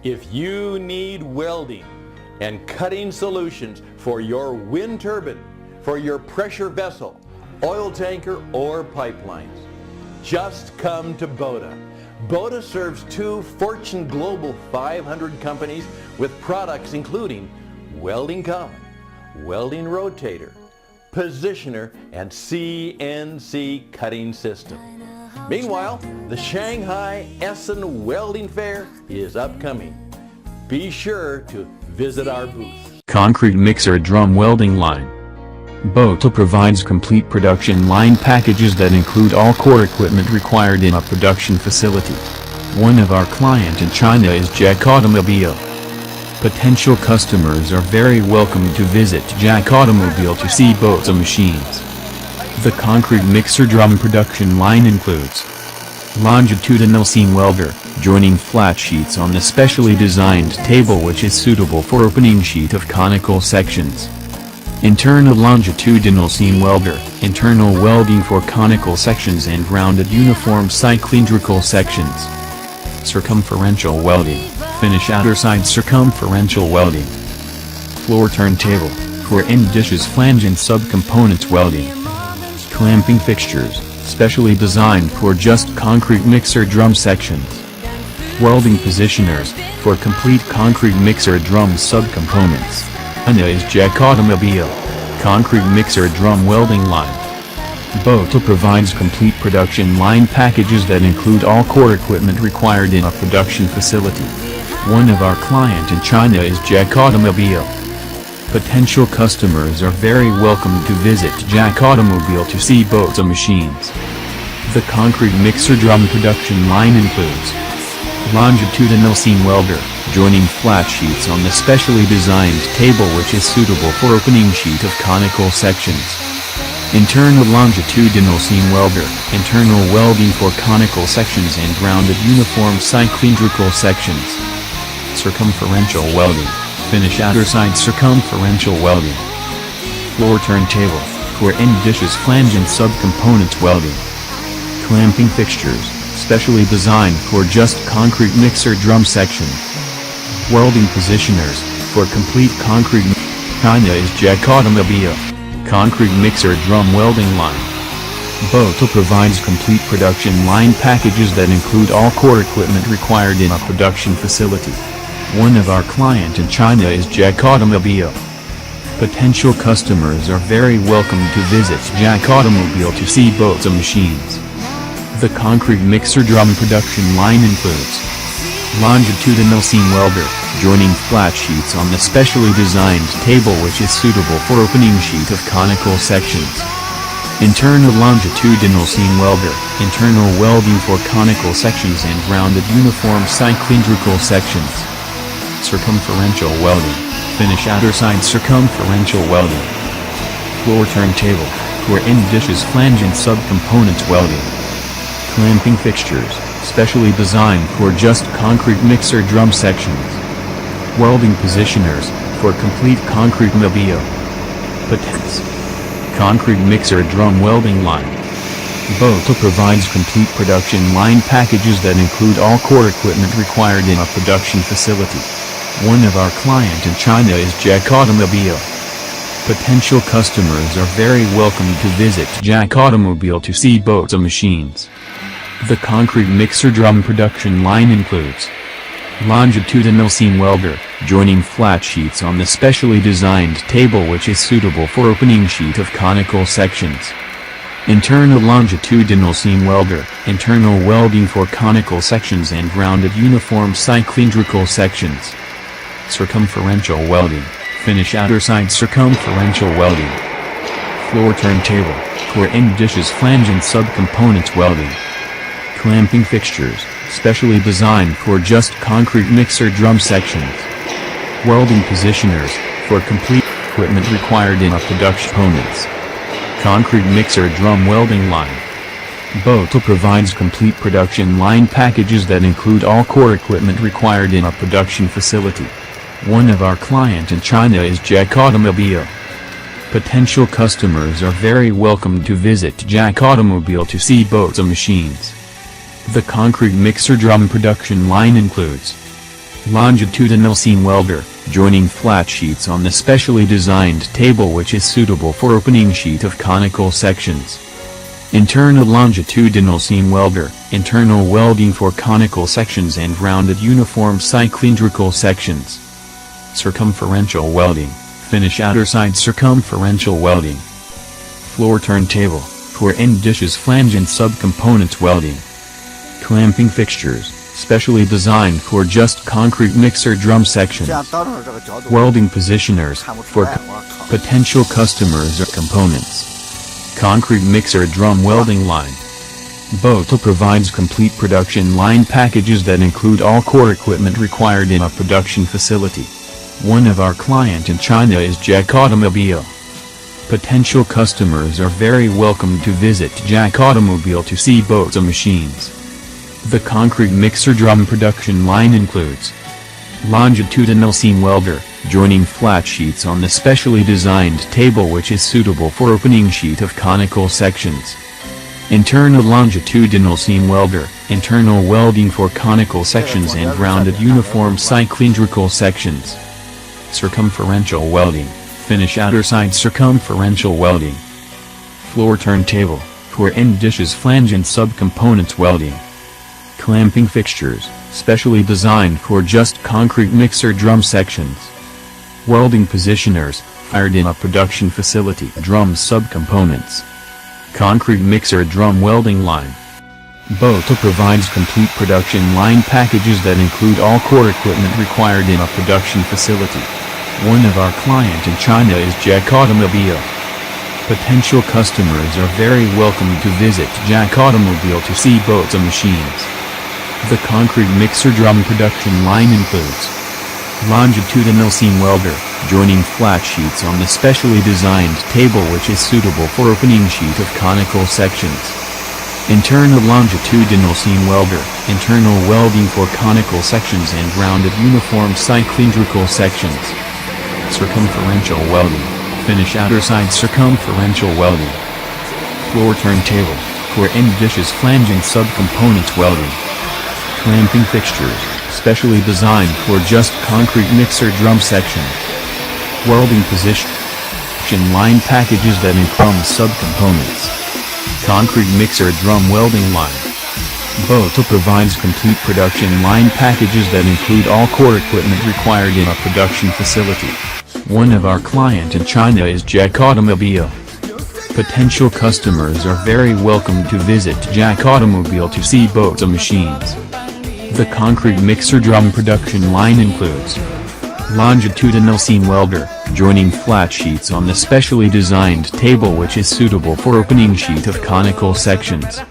If you need welding and cutting solutions for your wind turbine, for your pressure vessel, oil tanker, or pipelines, just come to Bota. Bota serves 2 Fortune Global 500 companies with products including welding column, welding rotator, positioner, and CNC cutting system. Meanwhile, the Shanghai ESSEN Welding Fair is upcoming. Be sure to visit our booth. Concrete mixer drum welding line. Bota provides complete production line packages that include all core equipment required in a production facility. One of our client in China is Jack Automobile. Potential customers are very welcome to visit Jack Automobile to see Bota machines. The concrete mixer drum production line includes longitudinal seam welder, joining flat sheets on the specially designed table which is suitable for opening sheet of conical sections. Internal longitudinal seam welder, internal welding for conical sections and rounded uniform cylindrical sections. Circumferential welding, finish outer side circumferential welding. Floor turntable, for end dishes flange and subcomponents welding. Clamping fixtures, specially designed for just concrete mixer drum sections. Welding positioners, for complete concrete mixer drum subcomponents. China is Jack Automobile. Concrete mixer drum welding line. Bota provides complete production line packages that include all core equipment required in a production facility. One of our client in China is Jack Automobile. Potential customers are very welcome to visit Jack Automobile to see Bota machines. The concrete mixer drum production line includes longitudinal seam welder, joining flat sheets on the specially designed table which is suitable for opening sheet of conical sections. Internal longitudinal seam welder, internal welding for conical sections and rounded uniform cylindrical sections. Circumferential welding, finish outer side circumferential welding. Floor turntable, for end dishes flange and subcomponents welding. Clamping fixtures, specially designed for just concrete mixer drum section. Welding positioners, for complete concrete. China is Jack Automobile. Concrete mixer drum welding line. Bota provides complete production line packages that include all core equipment required in a production facility. One of our client in China is Jack Automobile. Potential customers are very welcome to visit Jack Automobile to see Bota machines. The concrete mixer drum production line includes longitudinal seam welder, joining flat sheets on the specially designed table which is suitable for opening sheet of conical sections. Internal longitudinal seam welder, internal welding for conical sections and rounded uniform cylindrical sections. Circumferential welding, finish outer side circumferential welding. Floor turntable, for end dishes flange and subcomponents welding. Clamping fixtures, specially designed for just concrete mixer drum sections. Welding positioners, for complete concrete mobile. Potence. Concrete mixer drum welding line. Bota provides complete production line packages that include all core equipment required in a production facility. One of our client in China is Jack Automobile. Potential customers are very welcome to visit Jack Automobile to see Bota machines. The concrete mixer drum production line includes longitudinal seam welder, joining flat sheets on the specially designed table which is suitable for opening sheet of conical sections. Internal longitudinal seam welder, internal welding for conical sections and rounded uniform cylindrical sections. Circumferential welding, finish outer side circumferential welding. Floor turntable, for end dishes flange and subcomponents welding. Clamping fixtures, specially designed for just concrete mixer drum sections. Welding positioners, for complete equipment required in a production components. Concrete mixer drum welding line. Bota provides complete production line packages that include all core equipment required in a production facility. One of our client in China is Jack Automobile. Potential customers are very welcome to visit Jack Automobile to see Bota machines. The concrete mixer drum production line includes Longitudinal seam welder, joining flat sheets on the specially designed table which is suitable for opening sheet of conical sections. Internal longitudinal seam welder, internal welding for conical sections and rounded uniform cylindrical sections. Circumferential welding, finish outer side circumferential welding. Floor turntable, for end dishes flange and subcomponents welding. Clamping fixtures, specially designed for just concrete mixer drum sections. Welding positioners, for potential customers or components. Concrete mixer drum welding line. Bota provides complete production line packages that include all core equipment required in a production facility. One of our client in China is Jack Automobile. Potential customers are very welcome to visit Jack Automobile to see Bota machines. The concrete mixer drum production line includes longitudinal seam welder, joining flat sheets on the specially designed table which is suitable for opening sheet of conical sections. Internal longitudinal seam welder, internal welding for conical sections and rounded uniform cylindrical sections. Circumferential welding, finish outer side circumferential welding. Floor turntable, for end dishes flange and subcomponents welding. Clamping fixtures, specially designed for just concrete mixer drum sections. Welding positioners, fired in a production facility. Drum subcomponents. Concrete mixer drum welding line. Bota provides complete production line packages that include all core equipment required in a production facility. One of our client in China is Jack Automobile. Potential customers are very welcome to visit Jack Automobile to see Bota machines. The concrete mixer drum production line includes longitudinal seam welder, joining flat sheets on the specially designed table which is suitable for opening sheet of conical sections. Internal longitudinal seam welder, internal welding for conical sections and rounded uniform cylindrical sections. Circumferential welding, finish outer side circumferential welding. Floor turntable, for end dishes flange and subcomponents welding. Clamping fixtures, specially designed for just concrete mixer drum section. Welding position line packages that include subcomponents. Concrete mixer drum welding line. Bota provides complete production line packages that include all core equipment required in a production facility. One of our client in China is Jack Automobile. Potential customers are very welcome to visit Jack Automobile to see Bota machines. The concrete mixer drum production line includes longitudinal seam welder, joining flat sheets on the specially designed table which is suitable for opening sheet of conical sections.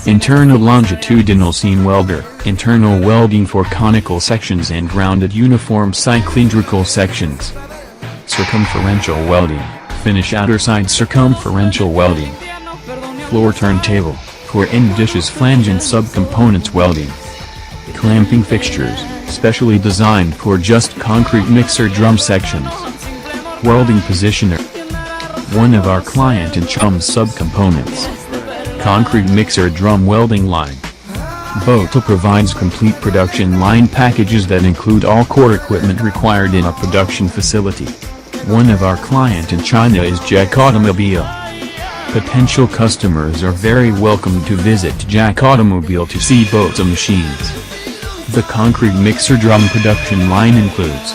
Internal longitudinal seam welder, internal welding for conical sections and rounded uniform cylindrical sections. Circumferential welding, finish outer side circumferential welding. Floor turntable, for end dishes flange and subcomponents welding. Clamping fixtures, specially designed for just concrete mixer drum sections. Welding positioner. One of our client in China subcomponents. Concrete mixer drum welding line. Bota provides complete production line packages that include all core equipment required in a production facility. One of our client in China is Jack Automobile. Potential customers are very welcome to visit Jack Automobile to see Bota machines. The concrete mixer drum production line includes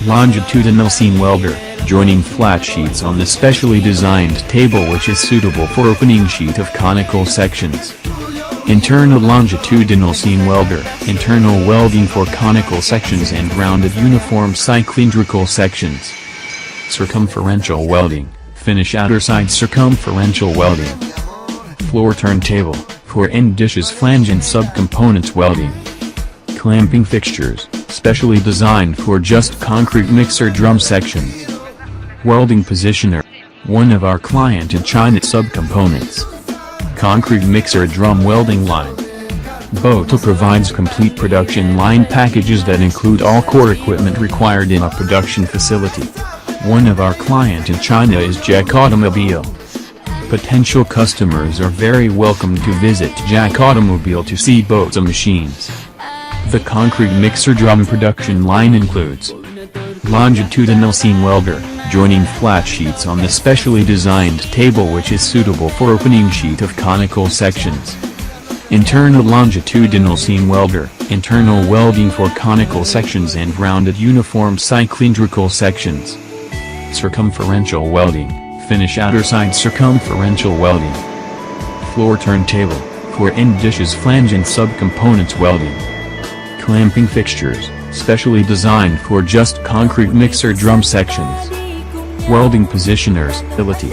longitudinal seam welder, joining flat sheets on the specially designed table which is suitable for opening sheet of conical sections. Internal longitudinal seam welder, internal welding for conical sections and rounded uniform cylindrical sections. Circumferential welding, finish outer side circumferential welding. Floor turntable, for end dishes flange and subcomponents welding. Clamping fixtures, specially designed for just concrete mixer drum sections. Welding positioner. One of our client in China subcomponents. Concrete mixer drum welding line. Bota provides complete production line packages that include all core equipment required in a production facility. One of our client in China is Jack Automobile. Potential customers are very welcome to visit Jack Automobile to see Bota machines. The concrete mixer drum production line includes longitudinal seam welder, joining flat sheets on the specially designed table which is suitable for opening sheet of conical sections. Internal longitudinal seam welder, internal welding for conical sections and rounded uniform cylindrical sections. Circumferential welding, finish outer side circumferential welding. Floor turntable, for end dishes flange and subcomponents welding. Clamping fixtures, specially designed for just concrete mixer drum sections. Welding positioners, ability.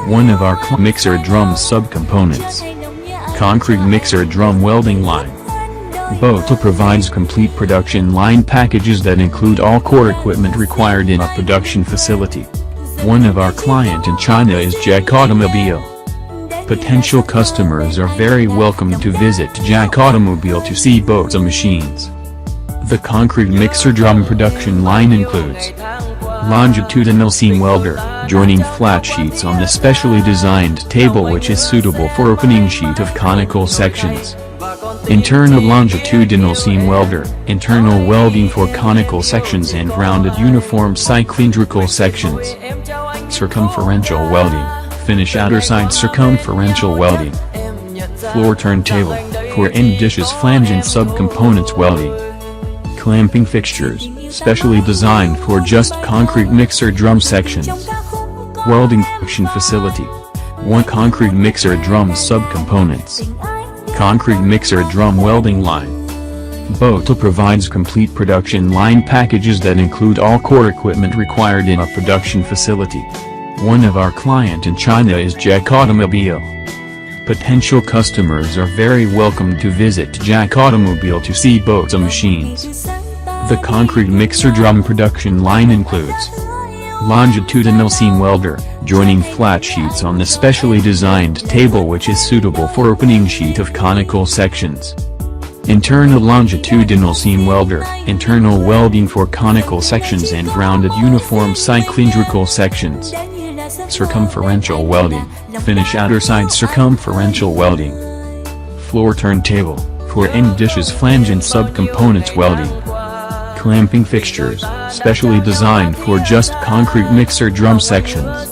One of our mixer drum subcomponents. Concrete mixer drum welding line. Bota provides complete production line packages that include all core equipment required in a production facility. One of our client in China is Jack Automobile. Potential customers are very welcome to visit Jack Automobile to see Bota machines. The concrete mixer drum production line includes longitudinal seam welder, joining flat sheets on the specially designed table which is suitable for opening sheet of conical sections. Internal longitudinal seam welder, internal welding for conical sections and rounded uniform cylindrical sections. Circumferential welding, finish outer side circumferential welding. Floor turntable, for end dishes flange and subcomponents welding. Clamping fixtures, specially designed for just concrete mixer drum sections. Welding production facility. One concrete mixer drum subcomponents. Concrete mixer drum welding line. Bota provides complete production line packages that include all core equipment required in a production facility. One of our client in China is Jack Automobile. Potential customers are very welcome to visit Jack Automobile to see Bota machines. The concrete mixer drum production line includes longitudinal seam welder, joining flat sheets on the specially designed table which is suitable for opening sheet of conical sections. Internal longitudinal seam welder, internal welding for conical sections and rounded uniform cylindrical sections. Circumferential welding, finish outer side circumferential welding. Floor turntable, for end dishes flange and subcomponents welding. Clamping fixtures, specially designed for just concrete mixer drum sections.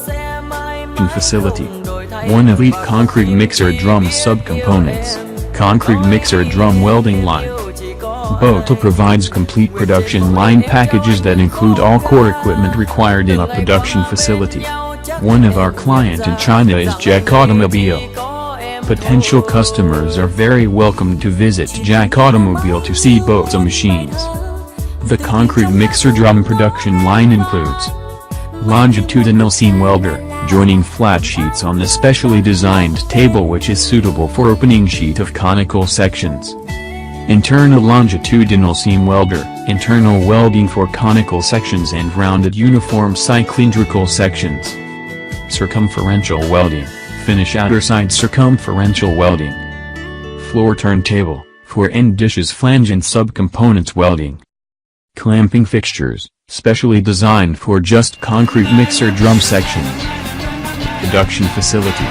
Facility. One elite concrete mixer drum subcomponents. Concrete mixer drum welding line. Bota provides complete production line packages that include all core equipment required in a production facility. One of our client in China is Jack Automobile. Potential customers are very welcome to visit Jack Automobile to see Bota machines. The concrete mixer drum production line includes longitudinal seam welder, joining flat sheets on the specially designed table which is suitable for opening sheet of conical sections. Internal longitudinal seam welder, internal welding for conical sections and rounded uniform cylindrical sections. Circumferential welding, finish outer side circumferential welding. Floor turntable, for end dishes flange and subcomponents welding. Clamping fixtures, specially designed for just concrete mixer drum sections. Production facility.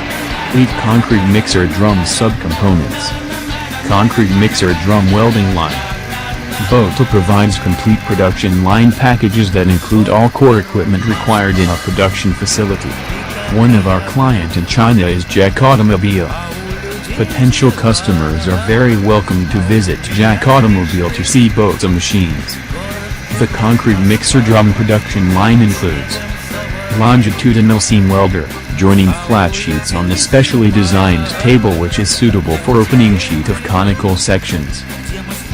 Lead concrete mixer drum subcomponents. Concrete mixer drum welding line. Bota provides complete production line packages that include all core equipment required in a production facility. One of our client in China is Jack Automobile. Potential customers are very welcome to visit Jack Automobile to see Bota machines. The concrete mixer drum production line includes longitudinal seam welder, joining flat sheets on the specially designed table which is suitable for opening sheet of conical sections.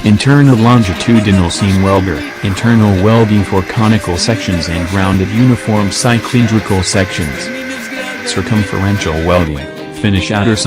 Internal longitudinal seam welder, internal welding for conical sections and rounded uniform cylindrical sections. Circumferential welding, finish outer side.